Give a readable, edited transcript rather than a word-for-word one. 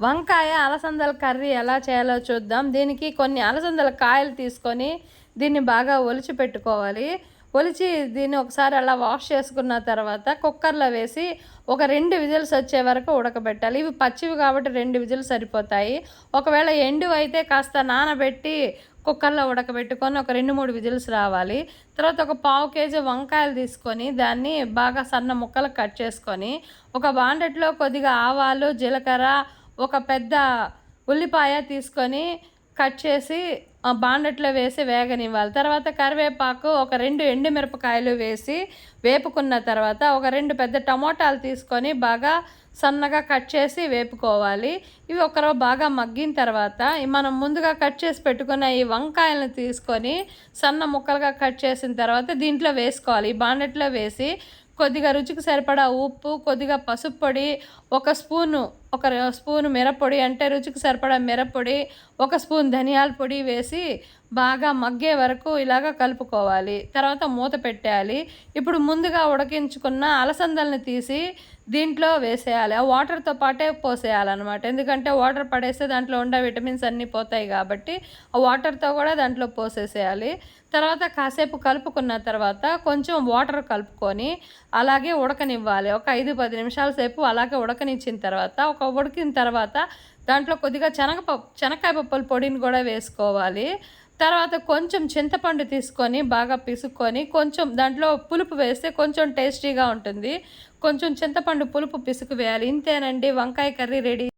వంకాయ అలసందల కర్రీ ఎలా చేయాలో చూద్దాం. దీనికి కొన్ని అలసందల కాయలు తీసుకొని దీన్ని బాగా ఒలిచి పెట్టుకోవాలి. ఒలిచి దీన్ని ఒకసారి అలా వాష్ చేసుకున్న తర్వాత కుక్కర్లో వేసి ఒక 2 విజిల్స్ వచ్చే వరకు ఉడకబెట్టాలి. ఇవి పచ్చివి కాబట్టి 2 విజిల్స్ సరిపోతాయి. ఒకవేళ ఎండువి అయితే కాస్త నానబెట్టి కుక్కర్లో ఉడకబెట్టుకొని ఒక 2-3 విజిల్స్ రావాలి. తర్వాత ఒక పావు కేజీ వంకాయలు తీసుకొని దాన్ని బాగా సన్న ముక్కలు కట్ చేసుకొని ఒక బాండెట్లో కొద్దిగా ఆవాలు, జీలకర్ర, ఒక పెద్ద ఉల్లిపాయ తీసుకొని కట్ చేసి బాండెట్లో వేసి వేగనివ్వాలి. తర్వాత కరివేపాకు, ఒక 2 ఎండుమిరపకాయలు వేసి వేపుకున్న తర్వాత ఒక 2 పెద్ద టమోటాలు తీసుకొని బాగా సన్నగా కట్ చేసి వేపుకోవాలి. ఇవి ఒకరో బాగా మగ్గిన తర్వాత మనం ముందుగా కట్ చేసి పెట్టుకున్న ఈ వంకాయలను తీసుకొని సన్న ముక్కలుగా కట్ చేసిన తర్వాత దీంట్లో వేసుకోవాలి. ఈ బాండెట్లో వేసి కొద్దిగా రుచికి సరిపడా ఉప్పు, కొద్దిగా పసుపు పొడి, ఒక స్పూను మిరప్పొడి, అంటే రుచికి సరిపడా మిరప్పొడి, ఒక స్పూన్ ధనియాల పొడి వేసి బాగా మగ్గే వరకు ఇలాగ కలుపుకోవాలి. తర్వాత మూత పెట్టేయాలి. ఇప్పుడు ముందుగా ఉడికించుకున్న అలసందల్ని తీసి దీంట్లో వేసేయాలి. ఆ వాటర్తో పాటే పోసేయాలన్నమాట. ఎందుకంటే వాటర్ పడేస్తే దాంట్లో ఉండే విటమిన్స్ అన్నీ పోతాయి కాబట్టి ఆ వాటర్తో కూడా దాంట్లో పోసేసేయాలి. తర్వాత కాసేపు కలుపుకున్న తర్వాత కొంచెం వాటర్ కలుపుకొని అలాగే ఉడకనివ్వాలి. ఒక 5-10 నిమిషాల సేపు అలాగే ఉడకనిచ్చిన తర్వాత ఉడికిన తర్వాత దాంట్లో కొద్దిగా శనక్కాయ పప్పుల పొడిని కూడా వేసుకోవాలి. తర్వాత కొంచెం చింతపండు తీసుకొని బాగా పిసుక్కొని కొంచెం దాంట్లో పులుపు వేస్తే కొంచెం టేస్టీగా ఉంటుంది. కొంచెం చింతపండు పులుపు పిసుకు వేయాలి. ఇంతేనండి, వంకాయ కర్రీ రెడీ.